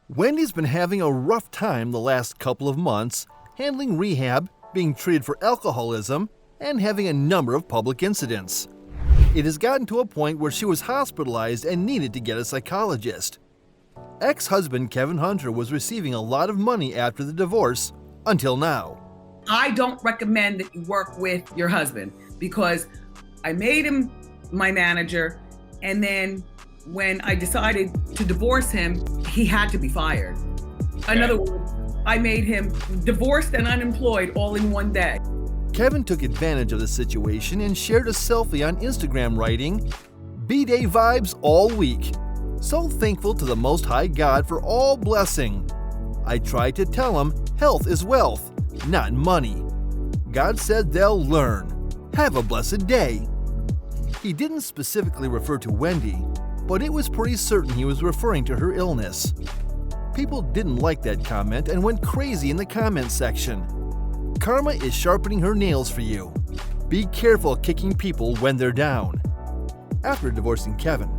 Wendy's been having a rough time the last couple of months, handling rehab, being treated for alcoholism, and having a number of public incidents. It has gotten to a point where she was hospitalized and needed to get a psychologist. Ex-husband Kevin Hunter was receiving a lot of money after the divorce, until now. I don't recommend that you work with your husband because I made him my manager, and then when I decided to divorce him, he had to be fired. In other words, I made him divorced and unemployed all in one day. Kevin took advantage of the situation and shared a selfie on Instagram writing, "B-Day vibes all week. So thankful to the Most High God for all blessing. I tried to tell him health is wealth, not money. God said they'll learn. Have a blessed day." He didn't specifically refer to Wendy, but it was pretty certain he was referring to her illness. People didn't like that comment and went crazy in the comment section. Karma is sharpening her nails for you. Be careful kicking people when they're down. After divorcing Kevin,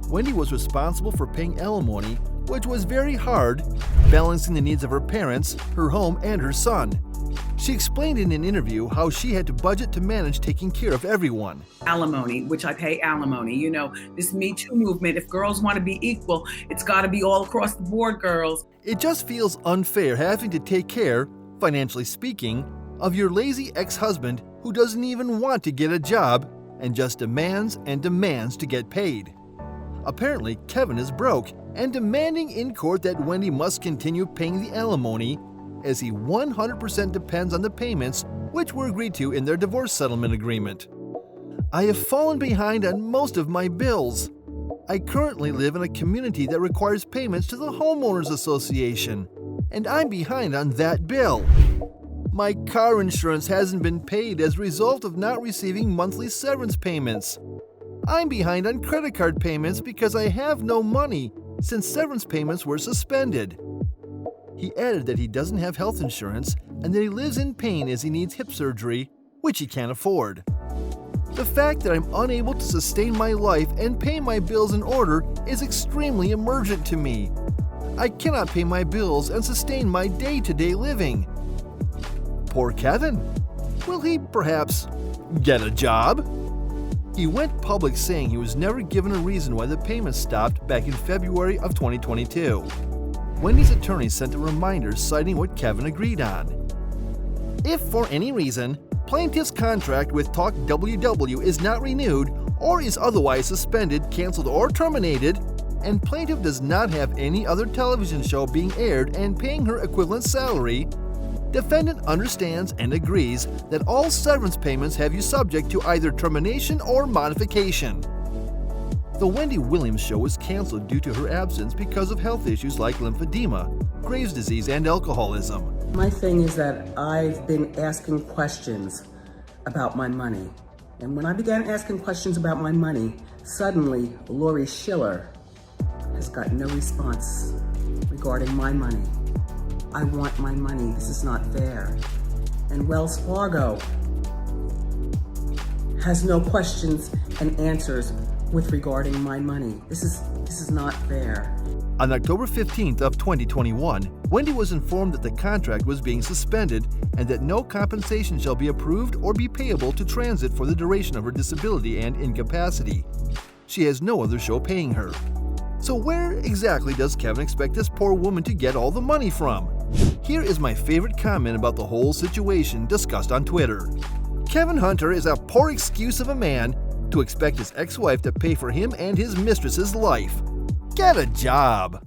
Wendy was responsible for paying alimony, which was very hard, balancing the needs of her parents, her home, and her son. She explained in an interview how she had to budget to manage taking care of everyone. Alimony, which I pay alimony. You know, this Me Too movement, if girls want to be equal, it's got to be all across the board, girls. It just feels unfair having to take care, financially speaking, of your lazy ex-husband who doesn't even want to get a job and just demands and demands to get paid. Apparently, Kevin is broke and demanding in court that Wendy must continue paying the alimony, as he 100% depends on the payments which were agreed to in their divorce settlement agreement. I have fallen behind on most of my bills. I currently live in a community that requires payments to the Homeowners Association, and I'm behind on that bill. My car insurance hasn't been paid as a result of not receiving monthly severance payments. I'm behind on credit card payments because I have no money since severance payments were suspended. He added that he doesn't have health insurance and that he lives in pain as he needs hip surgery, which he can't afford. The fact that I'm unable to sustain my life and pay my bills in order is extremely emergent to me. I cannot pay my bills and sustain my day-to-day living. Poor Kevin. Will he perhaps get a job? He went public saying he was never given a reason why the payments stopped back in February of 2022. Wendy's attorney sent a reminder citing what Kevin agreed on. If for any reason, plaintiff's contract with Talk WW is not renewed or is otherwise suspended, canceled, or terminated, and plaintiff does not have any other television show being aired and paying her equivalent salary, defendant understands and agrees that all severance payments have you subject to either termination or modification. The Wendy Williams Show was canceled due to her absence because of health issues like lymphedema, Graves' disease, and alcoholism. My thing is that I've been asking questions about my money. And when I began asking questions about my money, suddenly Lori Schiller has got no response regarding my money. I want my money. This is not fair. And Wells Fargo has no questions and answers with regarding my money. This is not fair. On October 15th of 2021, Wendy was informed that the contract was being suspended and that no compensation shall be approved or be payable to Transit for the duration of her disability and incapacity. She has no other show paying her. So where exactly does Kevin expect this poor woman to get all the money from? Here is my favorite comment about the whole situation discussed on Twitter. Kevin Hunter is a poor excuse of a man to expect his ex-wife to pay for him and his mistress's life. Get a job!